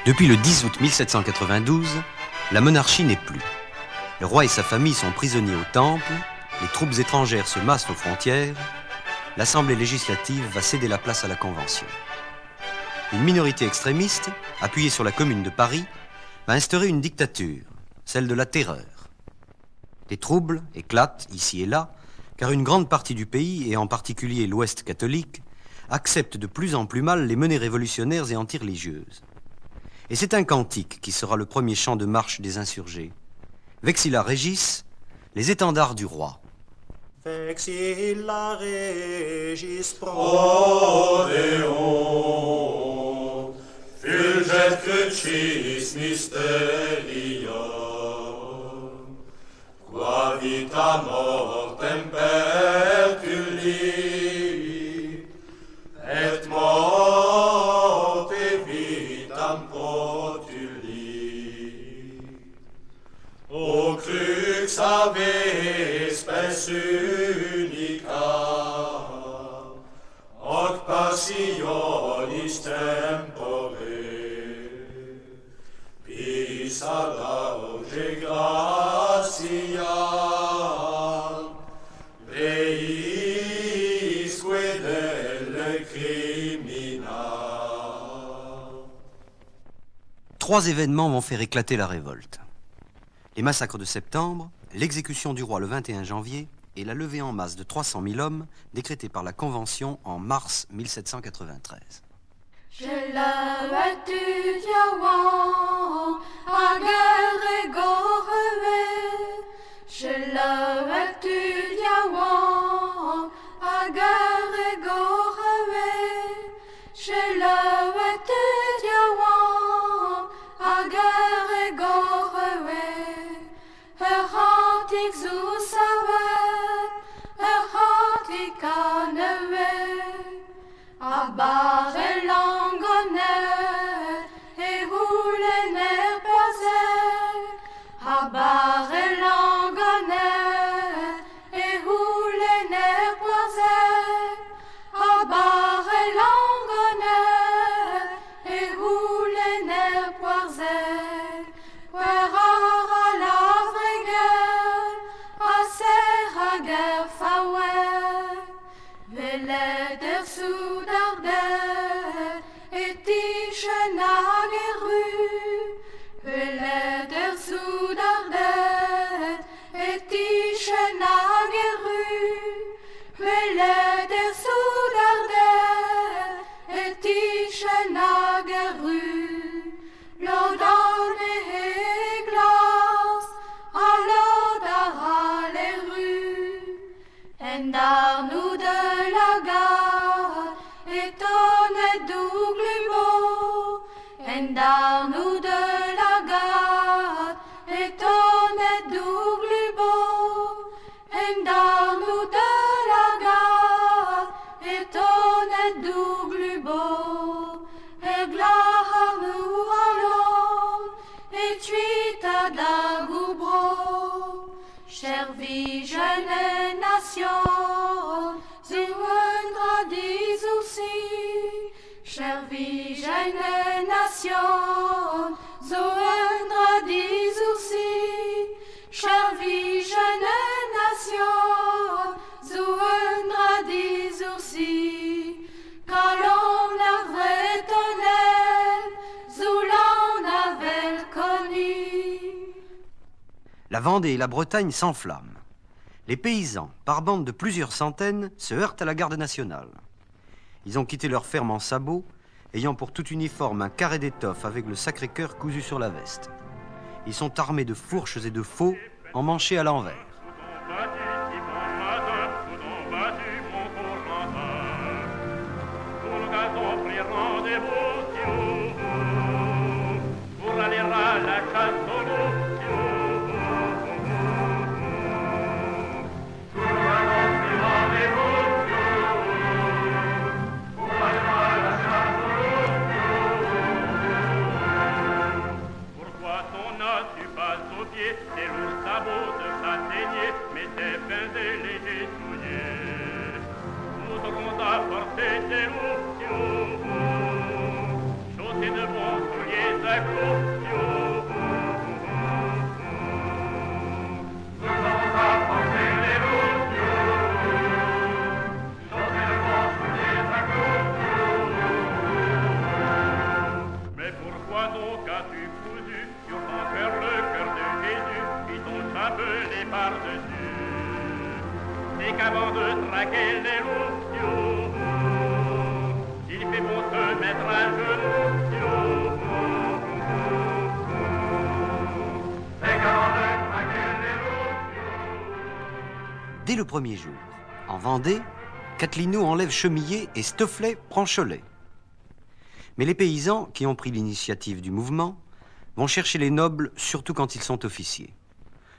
Depuis le 10 août 1792, la monarchie n'est plus. Le roi et sa famille sont prisonniers au Temple, les troupes étrangères se massent aux frontières, l'Assemblée législative va céder la place à la Convention. Une minorité extrémiste, appuyée sur la Commune de Paris, va instaurer une dictature, celle de la terreur. Des troubles éclatent ici et là, car une grande partie du pays, et en particulier l'Ouest catholique, accepte de plus en plus mal les menées révolutionnaires et anti-religieuses. Et c'est un cantique qui sera le premier chant de marche des insurgés. Vexilla Regis, les étendards du roi. Vexilla Regis prodeo, fulget crucis mysteria, qua vita mortem perculi, et morte vitam potuli. O crux ave spes unica, hoc passionis tempore, pisa laude gratia, reisque delle crimina. Trois événements vont faire éclater la révolte. Les massacres de septembre, l'exécution du roi le 21 janvier et la levée en masse de 300 000 hommes décrétée par la Convention en mars 1793. La Vendée et la Bretagne s'enflamment. Les paysans, par bandes de plusieurs centaines, se heurtent à la garde nationale. Ils ont quitté leur ferme en sabots, ayant pour tout uniforme un carré d'étoffe avec le Sacré-Cœur cousu sur la veste. Ils sont armés de fourches et de faux, emmanchés à l'envers. Chaussés de bons souliers Qu'avant de traquer les loups, il fait bon te mettre à genoux. C'est qu'avant de traquer les loups. Dès le premier jour, en Vendée, Catlino enlève Chemillé et Stofflet prend Cholet. Mais les paysans, qui ont pris l'initiative du mouvement, vont chercher les nobles, surtout quand ils sont officiers.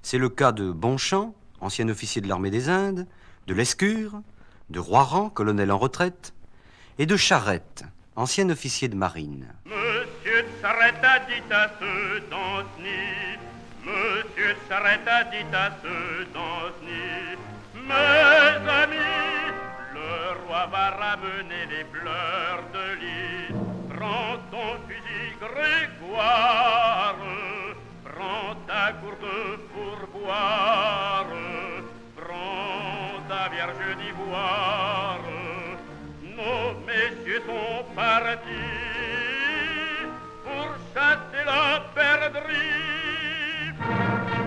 C'est le cas de Bonchamp, ancien officier de l'armée des Indes, de Lescure, de Roiran, colonel en retraite, et de Charette, ancien officier de marine. Monsieur de Charette a dit à ceux d'Ancenis, Monsieur de Charette a dit à ceux d'Ancenis, mes amis, le roi va ramener les fleurs de lys. Prends ton fusil Grégoire, prends ta gourde pour boire, prends ta vierge d'ivoire. Nos messieurs sont partis pour chasser la perdrix.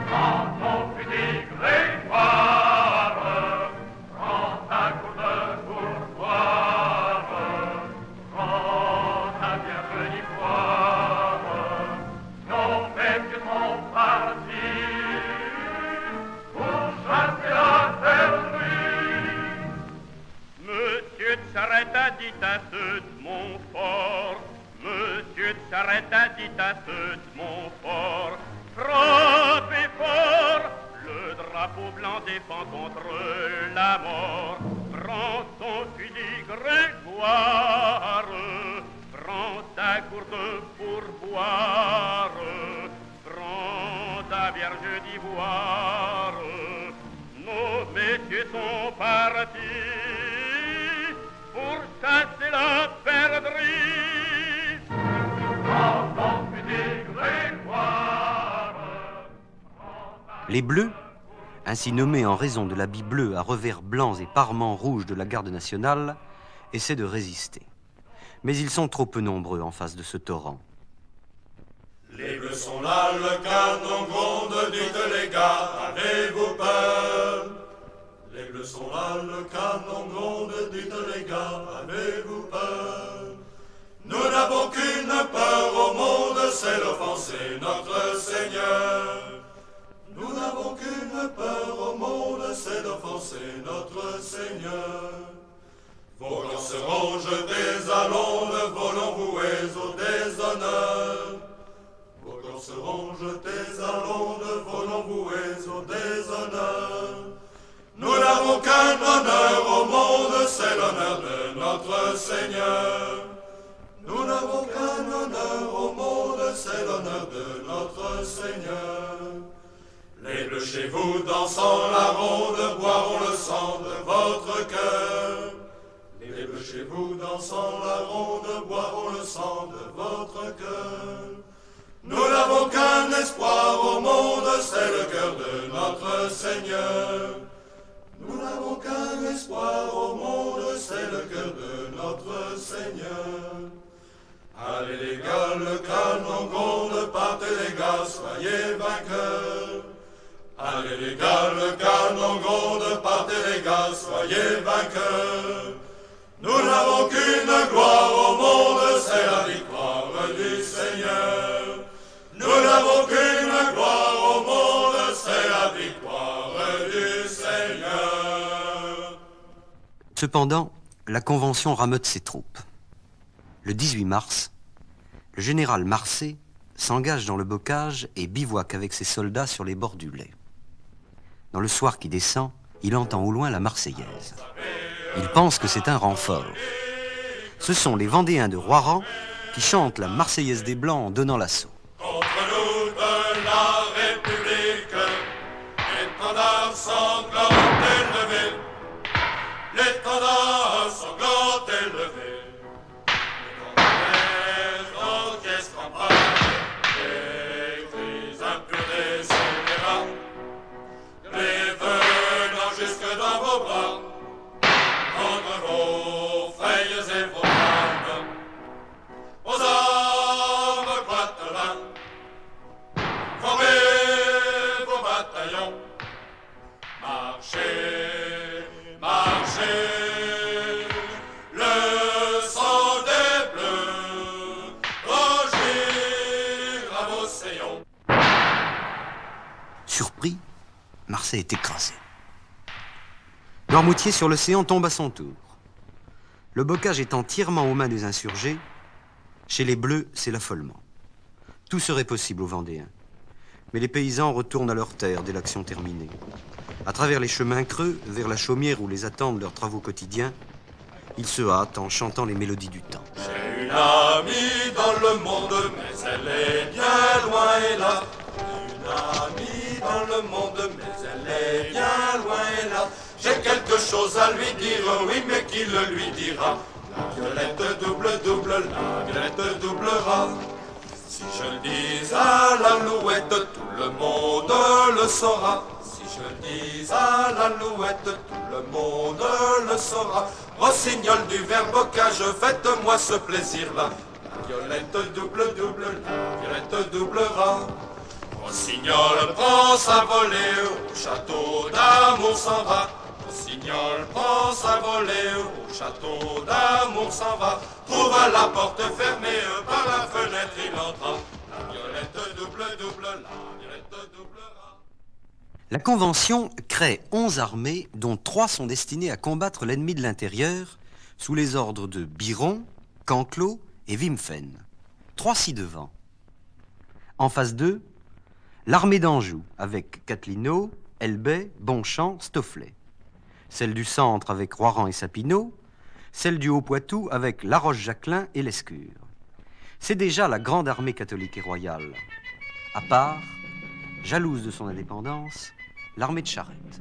Prends ton fusil Grégoire, prends ta gourde pour boire, prends ta vierge d'ivoire. Nos messieurs sont partis pour chasser la perdrix. Monsieur de Charette a dit à ceux de Montfort, Monsieur de Charette a dit à ceux de Montfort, frappez fort, le drapeau blanc défend contre la mort. Prends ton fusil Grégoire, prends ta gourde pour boire, prends ta vierge d'ivoire. Nos messieurs sont partis pour chasser la perdrix. Prends ton fusil Grégoire. Les Bleus, ainsi nommés en raison de l'habit bleu à revers blancs et parements rouges de la garde nationale, essaient de résister. Mais ils sont trop peu nombreux en face de ce torrent. Les bleus sont là, le canon gronde, dites les gars, avez-vous peur? Les bleus sont là, le canon gronde, dites les gars, avez-vous peur? Nous n'avons qu'une peur au monde, c'est d'offenser notre Seigneur. Nous n'avons qu'une peur au monde, c'est d'offenser notre Seigneur. Vos gants seront jetés à l'onde, vos longs voués au déshonneur. Vos gants seront jetés à l'onde, vos longs voués au déshonneur. Nous n'avons qu'un honneur au monde, c'est l'honneur de notre Seigneur. Nous n'avons qu'un honneur au monde, c'est l'honneur de notre Seigneur. Les bleus chez vous dansant la ronde, boiront le sang de votre cœur. Les bleus chez vous dansant la ronde, boiront le sang de votre cœur. Nous n'avons qu'un espoir au monde, c'est le cœur de notre Seigneur. Nous n'avons qu'un espoir au monde, c'est le cœur de notre Seigneur. Allez les gars, le canon gronde, partez les gars, soyez vainqueurs. Allez les gars, le canon gronde, partez les gars, soyez vainqueurs. Nous n'avons qu'une gloire au monde, c'est la victoire du Seigneur. Nous n'avons qu'une gloire au monde, c'est la victoire du Seigneur. Cependant, la Convention rameute ses troupes. Le 18 mars, le général Marcé s'engage dans le bocage et bivouaque avec ses soldats sur les bords du Lay. Dans le soir qui descend, il entend au loin la Marseillaise. Il pense que c'est un renfort. Ce sont les Vendéens de Roiran qui chantent la Marseillaise des Blancs en donnant l'assaut. Contre nous de la République, l'étendard sanglant est levé. L'étendard sanglant est levé. Les orchestres en parlent. Français est écrasé. Noirmoutier sur l'océan tombe à son tour. Le bocage est entièrement aux mains des insurgés. Chez les Bleus, c'est l'affolement. Tout serait possible aux Vendéens. Mais les paysans retournent à leurs terres dès l'action terminée. À travers les chemins creux, vers la chaumière où les attendent leurs travaux quotidiens, ils se hâtent en chantant les mélodies du temps. J'ai une amie dans le monde, mais elle est bien loin hélas. Une amie dans le monde, mais elle est bien loin hélas. J'ai quelque chose à lui dire, oui, mais qui le lui dira? La violette double, la violette doublera. Si je le dis à l'alouette, tout le monde le saura. Si je le dis à l'alouette, tout le monde le saura. Rossignol du verbocage, faites-moi ce plaisir-là. La violette double, la violette doublera. Rossignol prend sa volée, au château d'amour s'en va. Rossignol prend sa volée, au château d'amour s'en va. Trouve à la porte fermée, par la fenêtre il entra. La violette double, la violette doublera. La Convention crée 11 armées, dont 3 sont destinées à combattre l'ennemi de l'intérieur, sous les ordres de Biron, Canclos et Wimpfen. 3 ci-devant. En phase 2, l'armée d'Anjou, avec Catlino, Elbay, Bonchamp, Stofflet. Celle du centre avec Roiran et Sapineau, celle du Haut-Poitou avec La Roche-Jacquelin et Lescure. C'est déjà la grande armée catholique et royale. À part, jalouse de son indépendance, l'armée de Charette.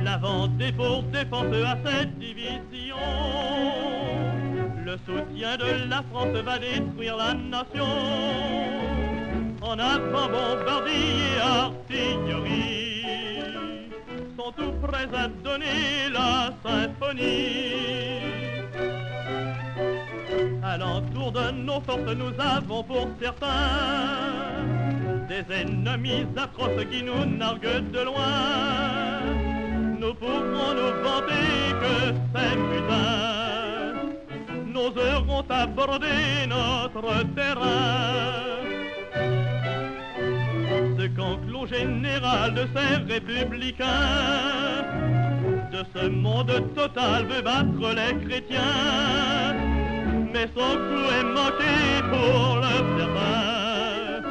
La Vendée pour défense à cette division. Le soutien de la France va détruire la nation. En avant, bombardier et artillerie sont tout prêts à donner la symphonie. À l'entour de nos forces, nous avons pour certains des ennemis atroces qui nous narguent de loin. Nous pourrons nous vanter que ces putains n'oseront aborder notre terrain. Ce qu'enclos général de ces républicains, de ce monde total veut battre les chrétiens. Mais son coup est manqué pour le certain.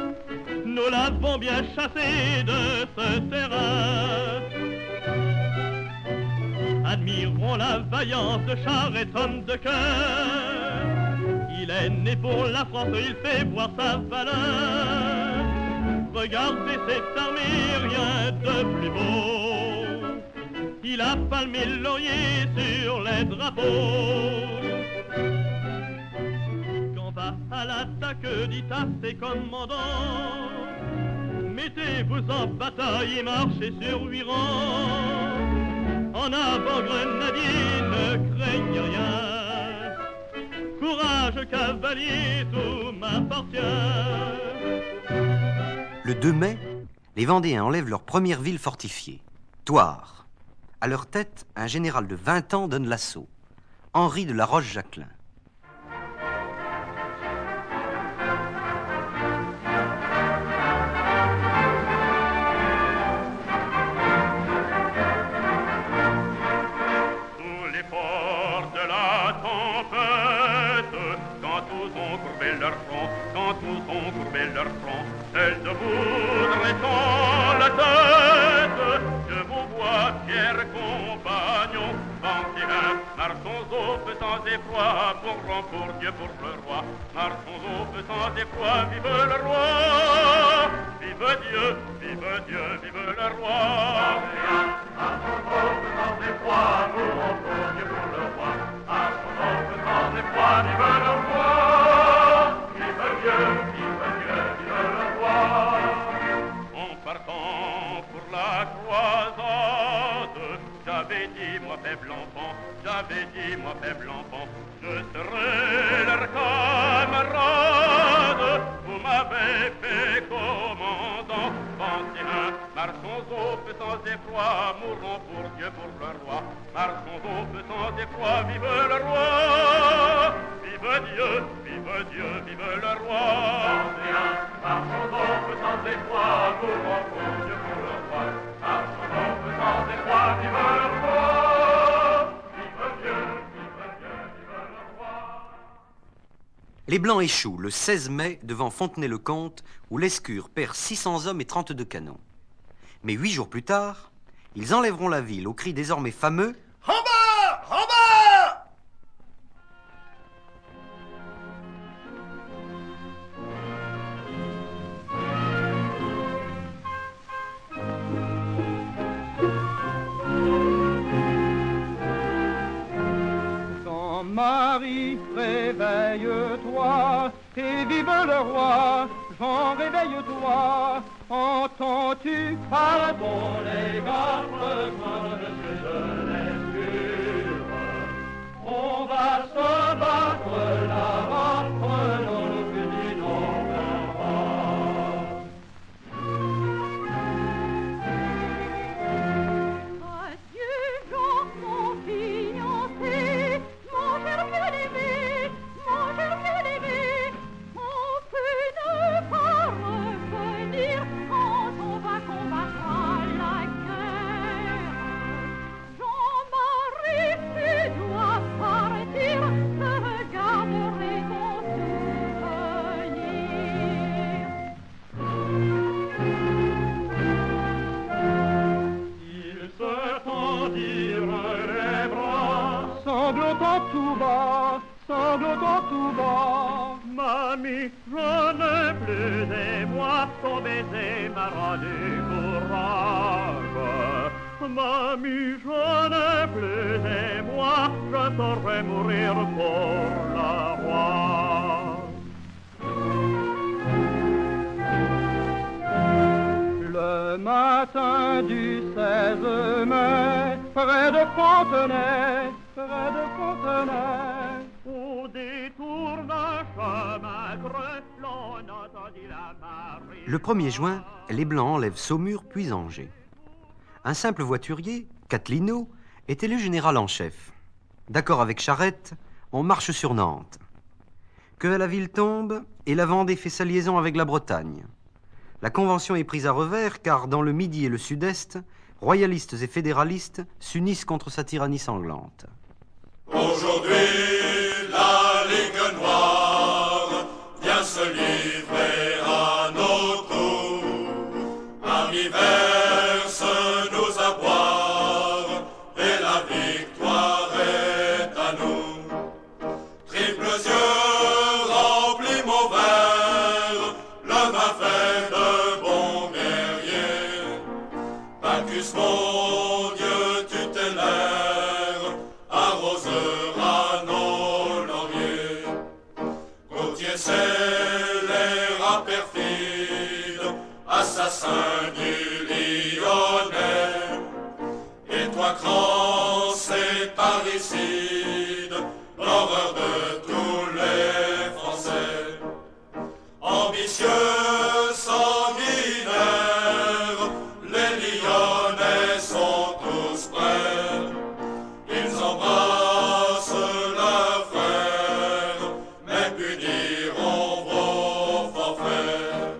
Nous l'avons bien chassé de ce terrain. Admirons la vaillance de Charette, homme de cœur. Il est né pour la France, il fait voir sa valeur. Regardez cette armée, rien de plus beau. Il a palmé le laurier sur les drapeaux. Quand va à l'attaque, dit à ses commandants, mettez-vous en bataille et marchez sur 8 rangs. En avant, grenadier, ne craignez rien. Courage, cavalier, tout m'appartient. Le 2 mai, les Vendéens enlèvent leur première ville fortifiée, Thouars. À leur tête, un général de 20 ans donne l'assaut, Henri de La Roche-Jacquelin. Sous l'effort de la tempête, quand tous ont courbé leur front, quand tous ont courbé leur front, celle de vous dressant la tête, je vous vois, fiers compagnons, Vendéens, marchons au feu sans effroi, mourons pour Dieu, pour le roi, marchons au feu sans effroi, vive le roi, vive Dieu, vive Dieu, vive le roi. Vendéens, marchons au feu sans effroi, mourons pour Dieu, pour le roi, marchons au feu sans effroi, vive le roi, vive Dieu, vive Dieu, vive le roi. En partant pour la croisade, j'avais dit, moi faible enfant, j'avais dit, moi faible enfant, je serai leur camarade. Vous m'avez fait commandant, Vendéens, marchons au feu sans effroi, mourons pour Dieu, pour le roi, marchons au feu sans effroi, vive le roi, vive Dieu, vive le roi. Vendéens, marchons donc sans effroi, mourons pour Dieu, pour le roi. Marchons donc sans effroi, vive le roi. Vive Dieu, vive le roi. Les Blancs échouent le 16 mai devant Fontenay-le-Comte, où Lescure perd 600 hommes et 32 canons. Mais 8 jours plus tard, ils enlèveront la ville au cri désormais fameux « En bas! En bas !» Jean-Marie, réveille-toi et vive le roi. Jean, réveille-toi, entends-tu? Pardon les gars, rejoindre le ciel de Lescure. On va se battre là-bas, prenons nos fusils, nos combats. Adieu, Jean, mon fiancé, mon cher bien-aimé, mon cher bien-aimé. On peut ne pas revenir quand on va combattre à la guerre. Jean-Marie, tu dois partir, je garderai ton souvenir. Ils se tendirent les bras, sanglotant tout bas, sanglotant tout bas. Mamie, je n'ai plus d'émoi, ton baiser m'a rendu courage. Mamie, je n'ai plus d'émoi, je saurais mourir pour la roi. Le matin du 16 mai, près de Fontenay, au détour d'un chemin creux, l'on entendit la marée. Le 1er juin, les Blancs enlèvent Saumur puis Angers. Un simple voiturier, Catlino, est élu général en chef. D'accord avec Charette, on marche sur Nantes. Que la ville tombe et la Vendée fait sa liaison avec la Bretagne. La convention est prise à revers car dans le Midi et le Sud-Est, royalistes et fédéralistes s'unissent contre sa tyrannie sanglante. Aujourd'hui, la Ligue noire vient se livrer à nos tours. Armée verse nous à boire et la victoire est à nous. Triples yeux remplis mon verre, le vin fait de bons guerriers. Bacchus, mon Dieu, tutélaire, arrosera nos lauriers. Gautier scélérat perfide, assassin du Lyonnais. Et toi, Crancé parricide, l'horreur de tous les Français. Ambitieux, sanguinaires, les Lyonnais sont tous prêts. Ils embrassent leurs frères, mais puniront vos forfaits.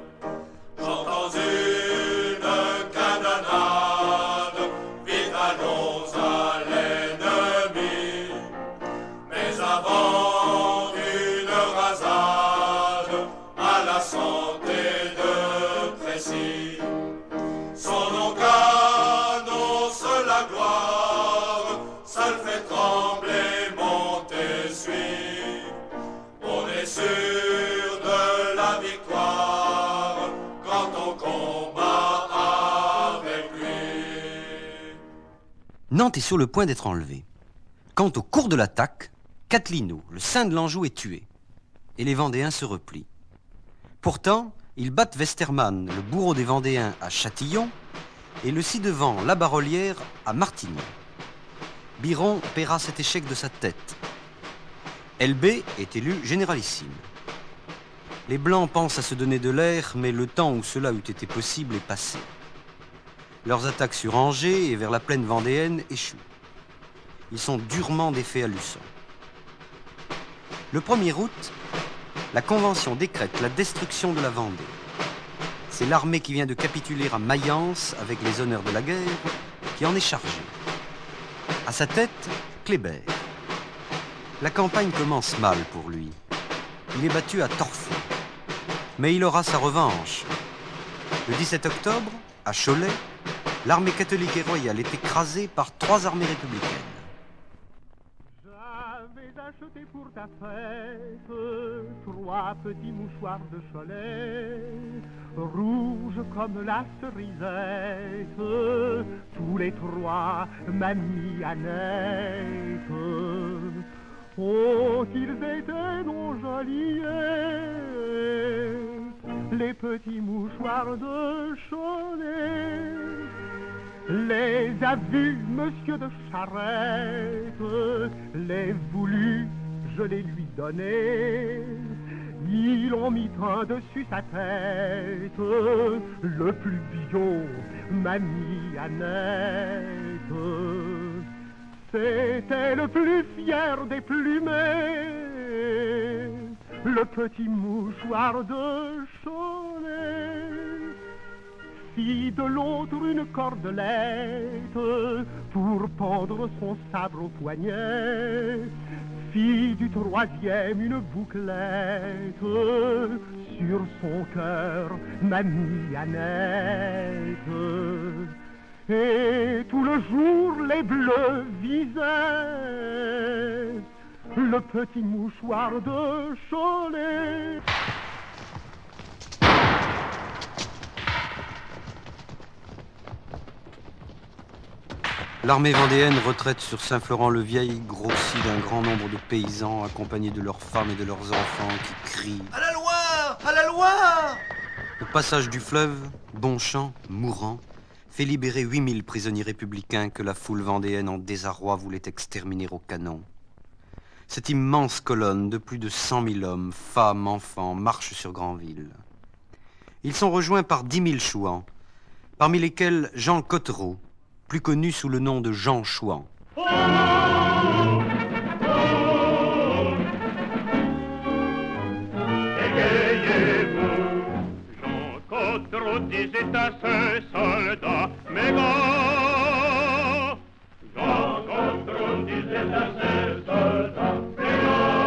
J'entends une canonnade, vite allons à l'ennemi. Mais avant une rasade, à la santé de Précy. Son nom qu'annonce la gloire, ça le fait trembler Montessuie. On est sûr de la victoire quand on combat avec lui. Nantes est sur le point d'être enlevée. Quant au cours de l'attaque, Catlino, le saint de l'Anjou, est tué. Et les Vendéens se replient. Pourtant, ils battent Westermann, le bourreau des Vendéens, à Châtillon, et le ci-devant La Barolière à Martigny. Biron paiera cet échec de sa tête. Elbé est élu généralissime. Les Blancs pensent à se donner de l'air, mais le temps où cela eût été possible est passé. Leurs attaques sur Angers et vers la plaine vendéenne échouent. Ils sont durement défaits à Luçon. Le 1er août, la Convention décrète la destruction de la Vendée. C'est l'armée qui vient de capituler à Mayence avec les honneurs de la guerre qui en est chargée. À sa tête, Kléber. La campagne commence mal pour lui. Il est battu à Torfou. Mais il aura sa revanche. Le 17 octobre, à Cholet, l'armée catholique et royale est écrasée par 3 armées républicaines. J'avais acheté pour ta fête 3 petits mouchoirs de Cholet, rouges comme la cerisette, tous les 3 mamie Annette. Oh, qu'ils étaient donc jolis, les petits mouchoirs de Cholet. Les a vus monsieur de Charette, les voulu, je les lui donnais. Ils ont mis un dessus sa tête, le plus bio, mamie Annette. C'était le plus fier des plumés, le petit mouchoir de Cholet. Fit de l'autre une cordelette pour pendre son sabre au poignet. Fit du 3e une bouclette sur son cœur, mamie Annette. Et tout le jour les bleus visaient le petit mouchoir de Cholet. L'armée vendéenne retraite sur Saint-Florent-le-Vieil, grossie d'un grand nombre de paysans accompagnés de leurs femmes et de leurs enfants qui crient « À la loi! À la loi !» Au passage du fleuve, Bonchamp, mourant, fait libérer 8000 prisonniers républicains que la foule vendéenne en désarroi voulait exterminer au canon. Cette immense colonne de plus de 100 000 hommes, femmes, enfants, marche sur Granville. Ils sont rejoints par 10 000 chouans, parmi lesquels Jean Cottereau, plus connu sous le nom de Jean Chouan. Égayez-vous, Jean Cottereau disait à ses soldats, mes gars. Jean Cottereau disait à ses soldats, mes gars.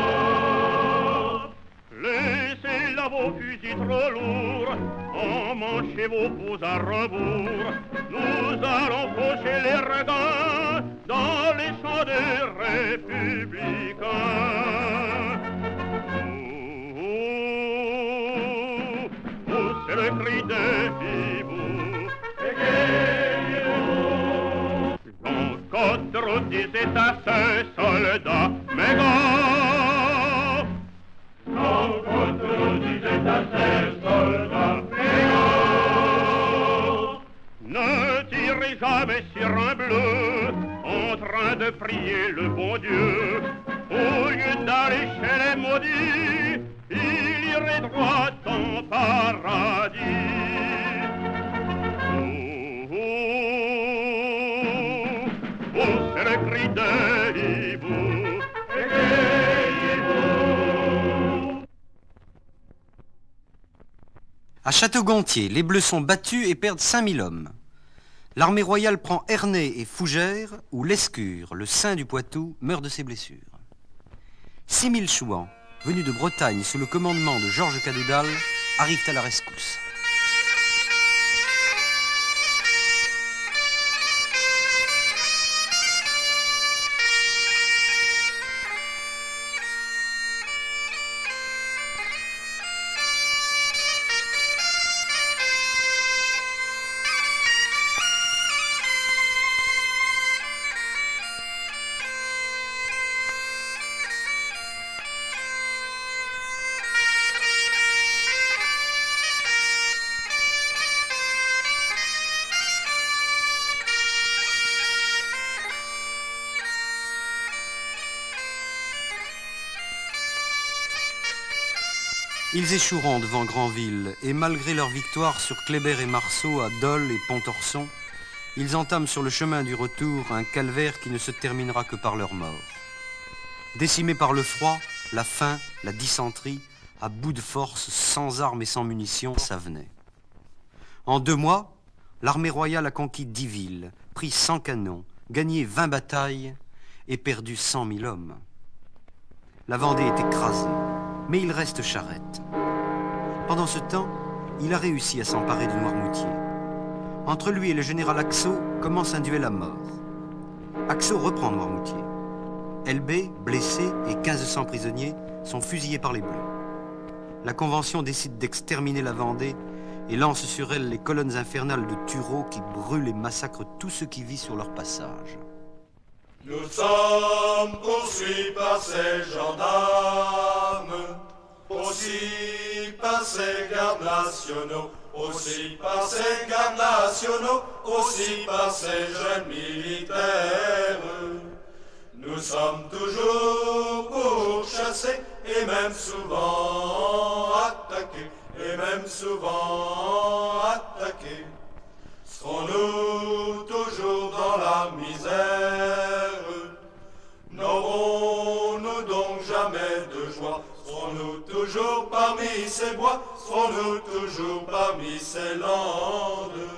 Laissez là vos fusils trop lourds, emmanchez vos peaux à rebours. Nous allons faucher les regains dans les champs des républicains. C'est le cri des vivous. Égayez-vous. Jean Cottereau disait à ses soldats, mes gars. Jean Cottereau disait à ses soldats, mes gars. Ne tirez jamais sur un bleu en train de prier le bon Dieu. Au lieu d'aller chez les maudits, il irait droit en paradis. C'est le cri des hiboux. Égayez-vous. À Château-Gontier, les Bleus sont battus et perdent 5000 hommes. L'armée royale prend Ernée et Fougères, où Lescure, le saint du Poitou, meurt de ses blessures. 6000 chouans, venus de Bretagne sous le commandement de Georges Cadoudal, arrivent à la rescousse. Ils échoueront devant Granville, et malgré leur victoire sur Kléber et Marceau à Dole et Pontorson, ils entament sur le chemin du retour un calvaire qui ne se terminera que par leur mort. Décimés par le froid, la faim, la dysenterie, à bout de force, sans armes et sans munitions, ça venait. En 2 mois, l'armée royale a conquis 10 villes, pris 100 canons, gagné 20 batailles et perdu 100 000 hommes. La Vendée est écrasée, mais il reste Charette. Pendant ce temps, il a réussi à s'emparer de Noirmoutier. Entre lui et le général Axo commence un duel à mort. Axo reprend Noirmoutier. Elbé, blessé, et 1500 prisonniers sont fusillés par les Bleus. La Convention décide d'exterminer la Vendée et lance sur elle les colonnes infernales de Turreau qui brûlent et massacrent tous ceux qui vivent sur leur passage. Nous sommes poursuivis par ces gendarmes, aussi par ces gardes nationaux, aussi par ces gardes nationaux, aussi par ces jeunes militaires. Nous sommes toujours pourchassés et même souvent attaqués, et même souvent attaqués. Serons-nous toujours dans la misère? N'aurons-nous donc jamais de joie? Serons-nous toujours parmi ces bois? Serons-nous toujours parmi ces landes?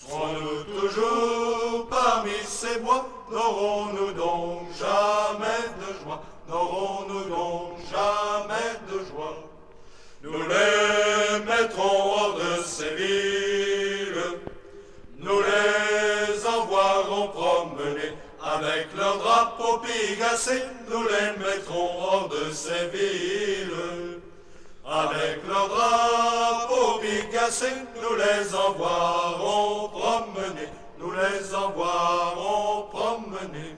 Serons-nous toujours parmi ces bois? N'aurons-nous donc jamais de joie? N'aurons-nous donc jamais de joie? Nous les mettrons hors de ces villes, nous les envoierons promener avec leurs drapeaux pigacés, nous les mettrons hors de ces villes. Avec leurs drapeaux pigacés, nous les envoierons promener, nous les envoierons promener.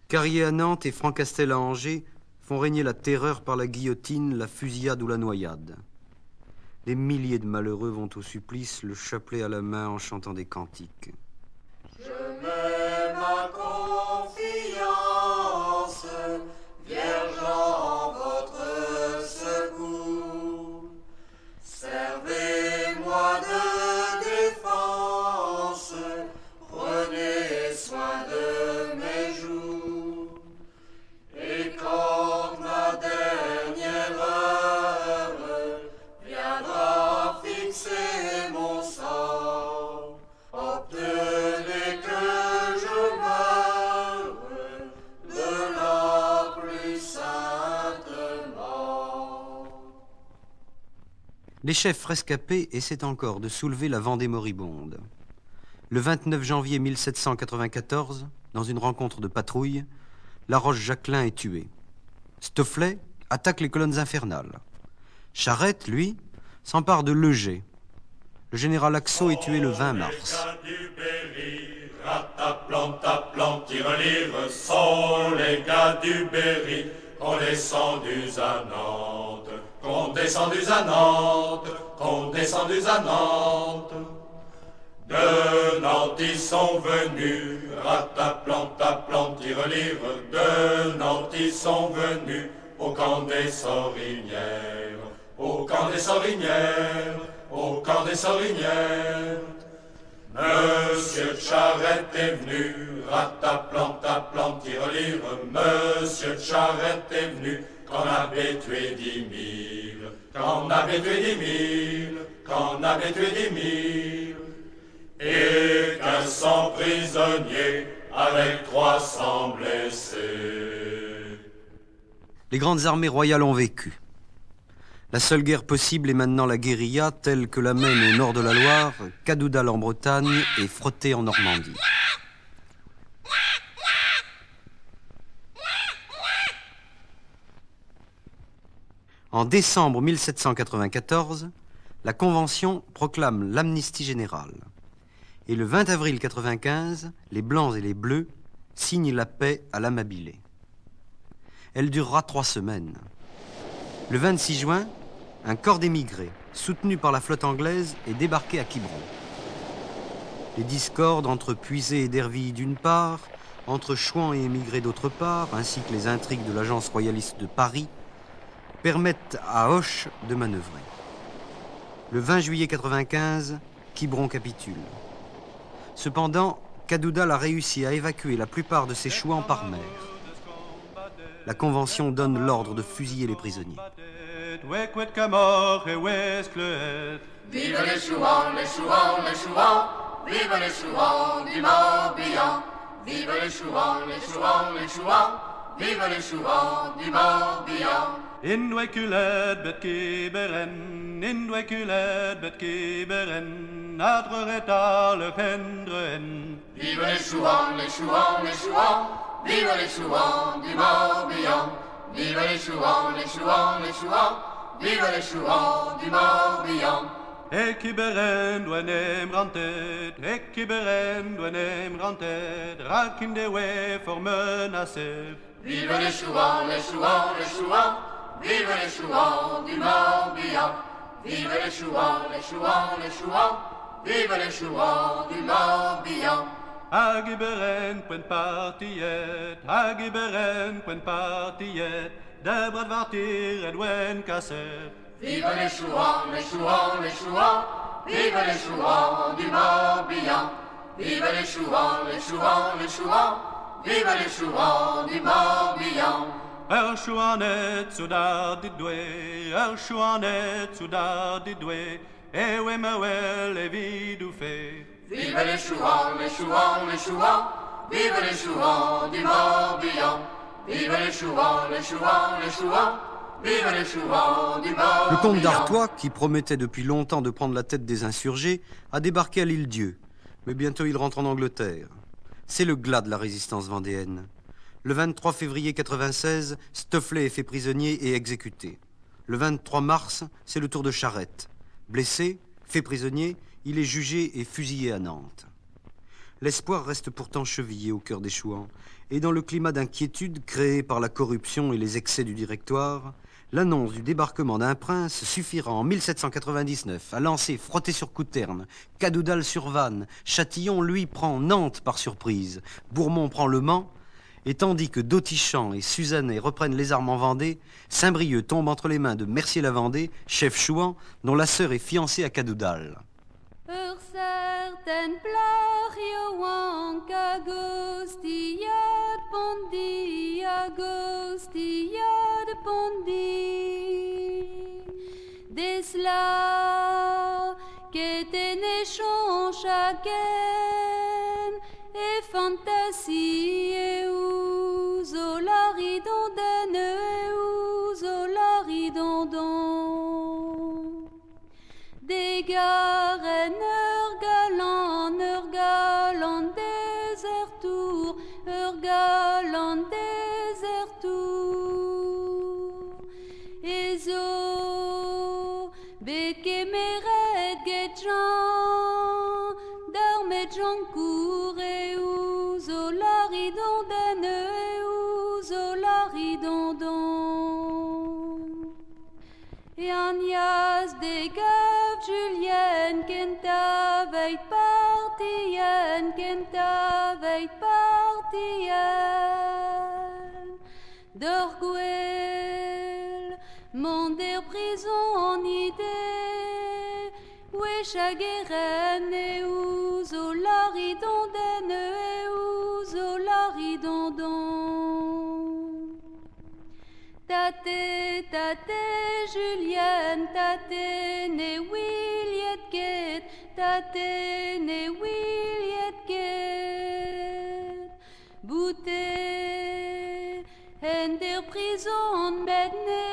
Carrier à Nantes et Francastel à Angers font régner la terreur par la guillotine, la fusillade ou la noyade. Des milliers de malheureux vont au supplice, le chapelet à la main en chantant des cantiques. Je mets ma confiance, Vierge, en votre secours. Servez-moi de défense, prenez soin de mes jours. Et quand ma dernière heure viendra fixer mon sort, obtenez que je meure de la plus sainte mort. Les chefs rescapés essaient encore de soulever la Vendée moribonde. Le 29 janvier 1794, dans une rencontre de patrouille, Laroche-Jacquelin est tué. Stofflet attaque les colonnes infernales. Charette, lui, s'empare de Leger. Le général Axo est tué le 20 mars. Rataplan, tire-livre, sont les gars du Berry, qu'on descendus à Nantes, qu'on descendus à Nantes, qu'on descendus à Nantes. De Nantes ils sont venus, rataplan, tire-livre, de Nantes ils sont venus, au camp des Sorinières, au camp des Sorinières, au camp des Sorinières. Monsieur Charette est venu, rataplan, tire-livre, Monsieur Charette est venu, qu'on avait tué 10 000, qu'on avait tué 10 000, qu'on avait tué 10 000. Et 1500 prisonniers avec 300 blessés. Les grandes armées royales ont vécu. La seule guerre possible est maintenant la guérilla, telle que la mène au nord de la Loire, Cadoudal en Bretagne et Frotté en Normandie. En décembre 1794, la Convention proclame l'amnistie générale. Et le 20 avril 1995, les Blancs et les Bleus signent la paix à l'Amabilé. Elle durera 3 semaines. Le 26 juin, un corps d'émigrés, soutenu par la flotte anglaise, est débarqué à Quiberon. Les discordes entre Puisé et d'Herville d'une part, entre Chouan et émigrés d'autre part, ainsi que les intrigues de l'agence royaliste de Paris, permettent à Hoche de manœuvrer. Le 20 juillet 1995, Quiberon capitule. Cependant, Cadoudal a réussi à évacuer la plupart de ses Chouans par mer. La Convention donne l'ordre de fusiller les prisonniers. Vive les chouans, les chouans, les chouans, vive les chouans du Morbihan. Vive les chouans, les chouans, les chouans, vive les chouans du Morbihan. Indwekulet bet kiberen, indwekulet bet kiberen, adrereta le hendren. Vive les chouans, les chouans, les chouans, vive les chouans du Morbihan. Vive les chouans, les chouans, les chouans, vive les chouans du Morbihan. Ekiberen dwenem rantet, ekiberen dwenem rantet, rakin de we for menacer. Vive les chouans, les chouans, les chouans, vive les chouans du Morbihan. Vive les chouans, les chouans, les chouans, vive les chouans du Morbihan. Agiberen point partiet, agiberen point partiet, de brad vartir edwen kasser. Vive les chouans, les chouans, les chouans, vive les chouans du Morbihan. Vive les chouans, les chouans, les chouans, vive les chouans du Morbihan. Chouanet soudard didoué, chouanet soudard didoué, et ouais mawel et vidoufé. Vive les chouans, les chouans, les chouans, vive les chouans du Morbihan. Vive les chouans, les chouans, les chouans, vive les chouans du Morbihan. Le comte d'Artois, qui promettait depuis longtemps de prendre la tête des insurgés, a débarqué à l'Île-Dieu. Mais bientôt il rentre en Angleterre. C'est le glas de la résistance vendéenne. Le 23 février 96, Stofflet est fait prisonnier et exécuté. Le 23 mars, c'est le tour de Charette. Blessé, fait prisonnier, il est jugé et fusillé à Nantes. L'espoir reste pourtant chevillé au cœur des Chouans, et dans le climat d'inquiétude créé par la corruption et les excès du Directoire, l'annonce du débarquement d'un prince suffira en 1799 à lancer Frottay-sur-Couterne, Cadoudal-sur-Vanne, Châtillon, lui, prend Nantes par surprise, Bourmont prend Le Mans, et tandis que Dautichamp et Suzannet reprennent les armes en Vendée, Saint-Brieuc tombe entre les mains de Mercier-la-Vendée, chef chouan, dont la sœur est fiancée à Cadoudal. Ur certain plagio anc Agostiad pondi, Agostiad pondi. Des là qu'était néchon chacun, et fantasie et ouzolari dondan, et ouzolari dondan. Des garennes galant désertour, galant désertour. Et zo beke meret getjan, d'armet jan cour et ouzolari dondan, et ouzolari dondan. Et Agnès des gaves Julienne kenta veit partien, kenta veit partien. D'orgueil, mon der prison idée, ouais chageren et ouzolari dondan, et ouzolari dondan. Tate, tate, Julienne, tate, ne Williet get, tate, ne Williet get. Bouté, en der prison bedne,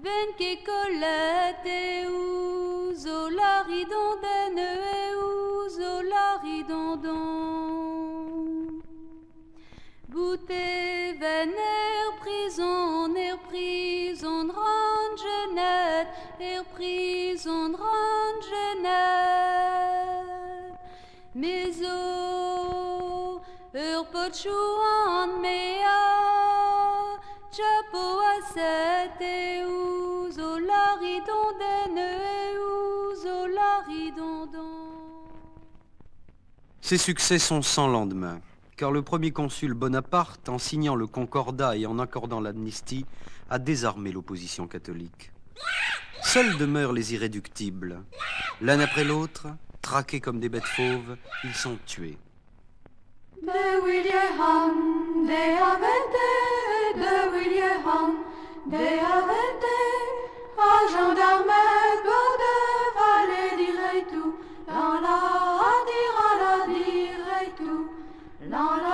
ven ke colette, ouzolari dondan, et ouzolari dondan. Bouté, vener prison, rangenet, prison, rangenet. Mais o, pot chouan mea, chapeau à set, et ouzolari dondan, et ouzolari dondan. Ces succès sont sans lendemain, car le premier consul Bonaparte, en signant le Concordat et en accordant l'amnistie, a désarmé l'opposition catholique. Seuls demeurent les irréductibles. L'un après l'autre, traqués comme des bêtes fauves, ils sont tués. De William, de Avente,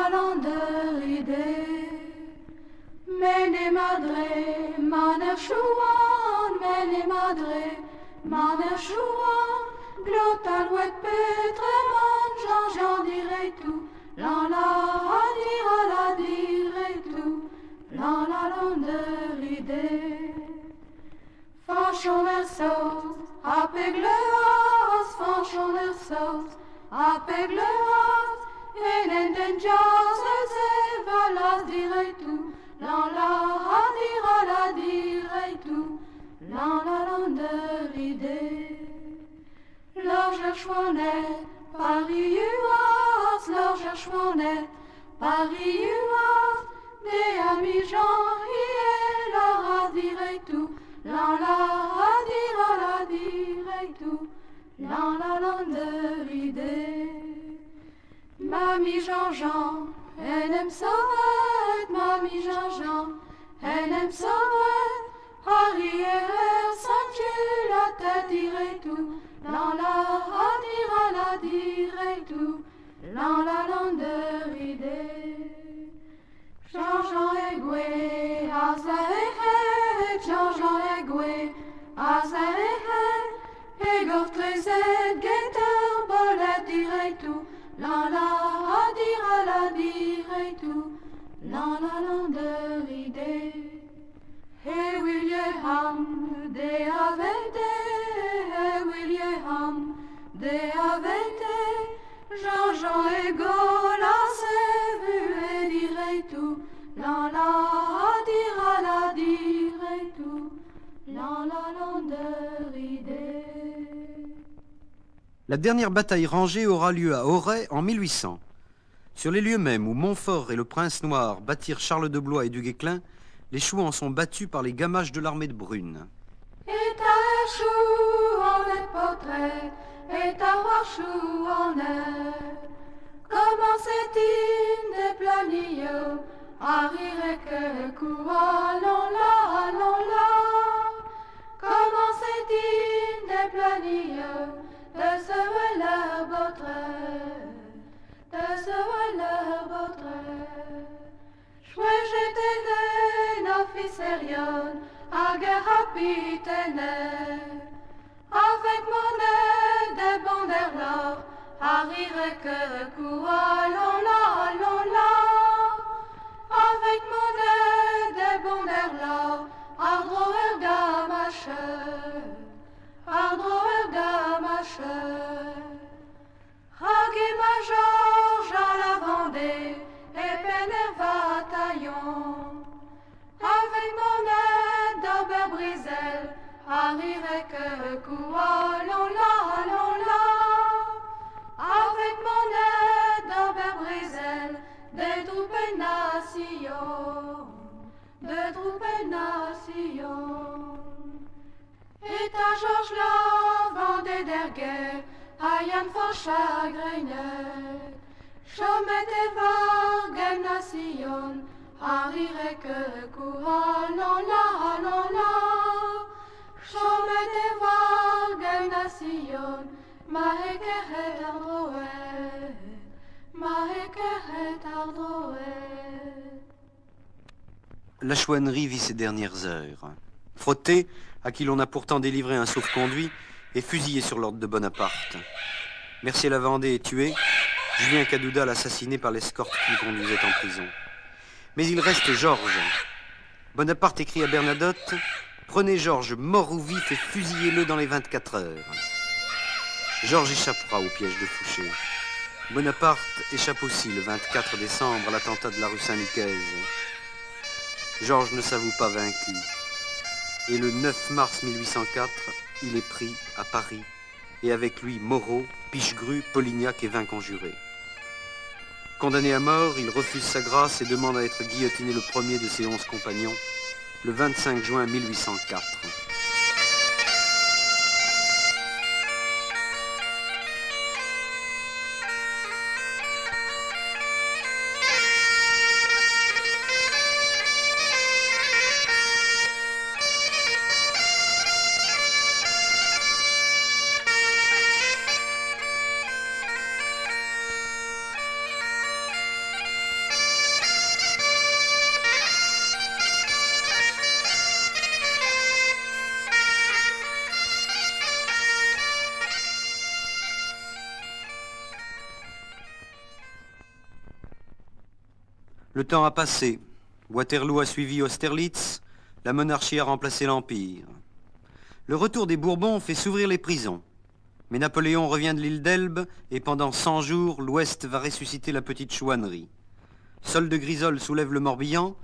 landeride. Mene madre, maner chouan, mene madre, maner chouan, glotalouet petreman, Jean dirait tout, la dira la dirait tout, la landeride. Fanchon versos, apegleos, fanchon versos, apegleos, en den jazz valas dirait tout, la dira la dirait tout, la landeride. L'orge chouanet, Paris uas, l'orge chouanet, Paris uas, des amis Jean, et la dirait tout, la dira la dirait tout, la landeride. Mamie Jean-Jean, elle aime sauvette, Mamie Jean-Jean, elle aime sauvette, Harry et Saint-Dieu, la tête dirait tout, la dira la dirait tout, la landeride. Jean-Jean Egwe, Azahe, Jean-Jean Egwe, Azahe, Egor Trezet, Guetter, Bolet dirait tout, la dira la dirait tout, la landeride. Hey William, de avete, hey William, de avete, Jean-Jean et Gola s'est vu et dirait tout, la dira la dirait tout, la landeride. La dernière bataille rangée aura lieu à Auray en 1800. Sur les lieux mêmes où Montfort et le Prince Noir battirent Charles de Blois et du Guesclin, les Chouans sont battus par les gamaches de l'armée de Brune. Et ta chou en est portrait, et ta roi chou en est. Comment c'est-il des planilles, à rire que coua, allons là. Comment c'est-il des planilles, de ce leur portrait, de ce leur portrait. Chouais j'étais né, officerion, à guerre capitaine, avec mon aide de banderlor, à rire que coua, allons là. Avec mon aide de banderlor, à droer gamache, Ragui major, Jean la Vendée, et Pénère bataillon. Avec mon aide d'Aubert Brisel, à rire que coua, allons là. Avec mon aide d'Aubert Brisel, des troupes nations. Et ta Georges la Vendée d'Erguer, à Yann fort chagriné. Chomet et vargem nation, à rire que coura, allons là. Chomet et vargem nation, maheket ardroé. La chouannerie vit ses dernières heures. Frotté, à qui l'on a pourtant délivré un sauf-conduit, est fusillé sur l'ordre de Bonaparte. Mercier-la-Vendée est tué, Julien Cadouda l'assassiné par l'escorte qui le conduisait en prison. Mais il reste Georges. Bonaparte écrit à Bernadotte « Prenez Georges mort ou vif et fusillez-le dans les 24 heures ». Georges échappera au piège de Fouché. Bonaparte échappe aussi le 24 décembre à l'attentat de la rue Saint-Nicaise. Georges ne s'avoue pas vaincu. Et le 9 mars 1804, il est pris à Paris, et avec lui Moreau, Pichegru, Polignac et 20 conjurés. Condamné à mort, il refuse sa grâce et demande à être guillotiné le premier de ses 11 compagnons, le 25 juin 1804. Le temps a passé. Waterloo a suivi Austerlitz. La monarchie a remplacé l'Empire. Le retour des Bourbons fait s'ouvrir les prisons. Mais Napoléon revient de l'île d'Elbe et pendant 100 jours, l'Ouest va ressusciter la petite chouannerie. Sol de Grisol soulève le Morbihan,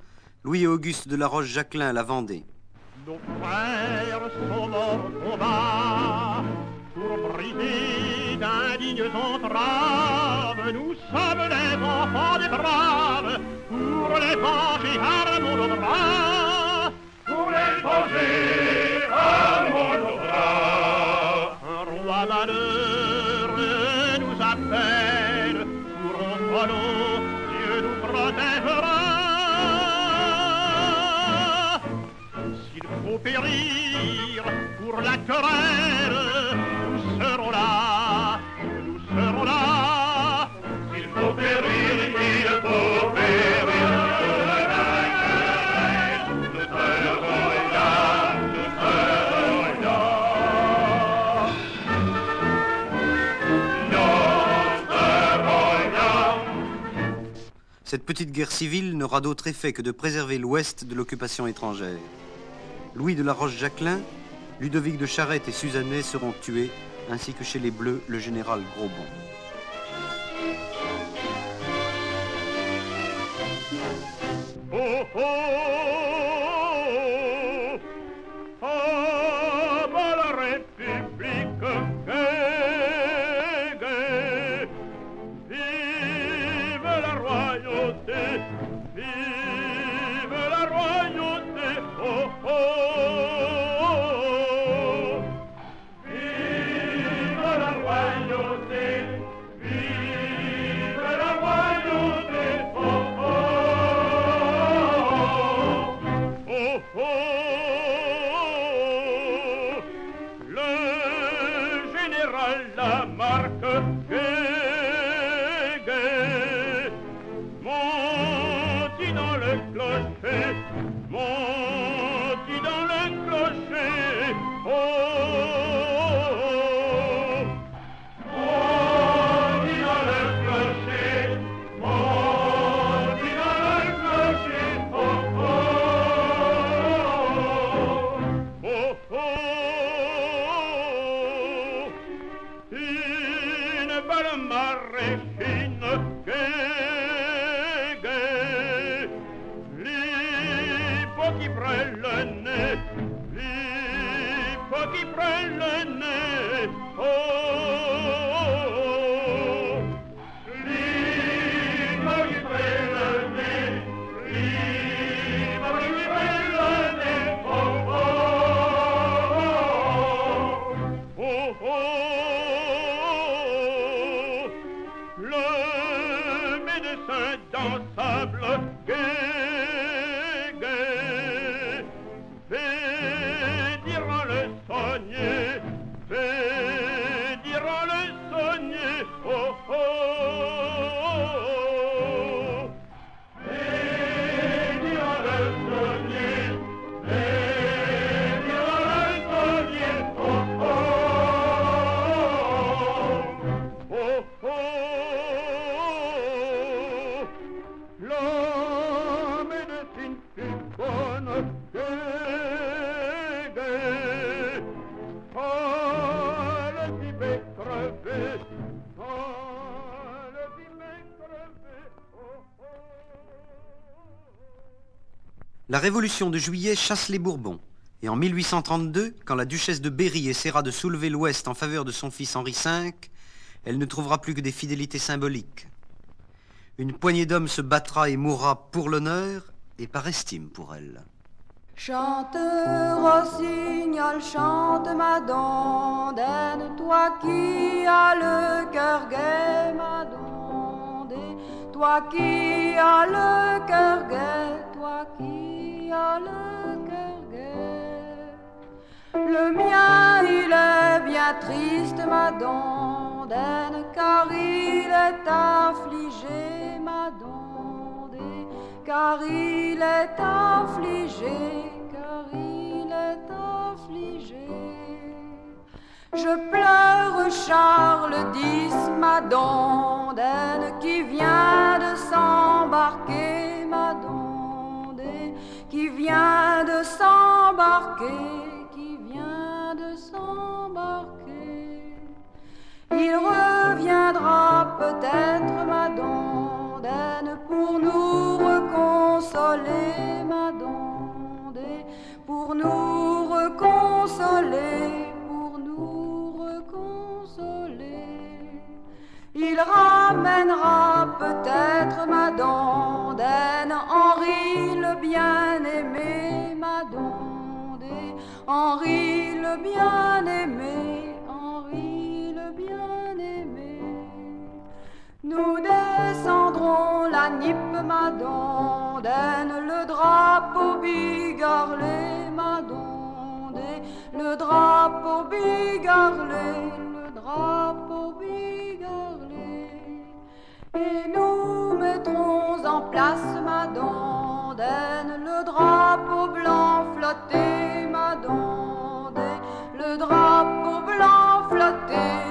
Louis et Auguste de la Roche-Jacquelin la Vendée. Nos frères sont morts au combat pour briser d'indignes entraves. Nous sommes les enfants des braves pour les venger à mon bras. Pour les venger à mon bras. Un roi malheureux nous appelle pour un follow, Dieu nous protégera. S'il faut périr pour la querelle, nous serons là, nous serons là. S'il faut périr, il faut périr pour la querelle, nous serons là, nous serons là. Cette petite guerre civile n'aura d'autre effet que de préserver l'Ouest de l'occupation étrangère. Louis de la Roche-Jacquelin, Ludovic de Charette et Suzannet seront tués, ainsi que chez les Bleus, le général Grosbon. Oh, oh, oh, bas la République, gai, gai. Vive la royauté, vive la royauté, oh, oh, oh. Vive la royauté, vive la royauté, oh, Oh, oh, le général Lamarque, gai, gai, monte dans le clocher, monte dans le clocher, oh, oh, oh. monte dans le clocher, monte dans le clocher, oh, Oh, oh, une balle maréchine, gai, gai, l'hippo qui prend le nez, l'hippo qui prend le nez, oh, oh, oh. l'hippo qui prend le nez, l'hippo qui prend le nez, oh, Oh, oh, le médecin dansable, gai, gai, fait dire le saunier, fait dire le saunier, oh, oh, oh. et dire le saunier, et dire le saunier, oh, Oh, oh, la médecine fut bonne, gai, gai, ah, le tibet crevé, ah, le tibet crevé, oh, oh. La Révolution de Juillet chasse les Bourbons. Et en 1832, quand la duchesse de Berry essaiera de soulever l'Ouest en faveur de son fils Henri V, elle ne trouvera plus que des fidélités symboliques. Une poignée d'hommes se battra et mourra pour l'honneur et par estime pour elle. Chante, rossignol, chante ma dondine, toi qui as le cœur gai, ma dondine, toi qui as le cœur gai, toi qui as le cœur gai. Le mien, il est bien triste, ma dondine, car il est affligé, ma dondine, car il est affligé, car il est affligé. Je pleure Charles X, ma dondine, qui vient de s'embarquer, peut-être ma dondaine pour nous reconsoler, ma dondée, pour nous reconsoler, pour nous reconsoler. Il ramènera peut-être ma dondaine, Henri le bien-aimé, ma dondée, Henri le bien-aimé, Henri le bien-aimé. Nous descendrons la nippe, ma dondaine, le drapeau bigarlé, ma dondée, le drapeau bigarlé, le drapeau bigarlé. Et nous mettrons en place, ma dondaine, le drapeau blanc flotté, ma dondée, le drapeau blanc flotté.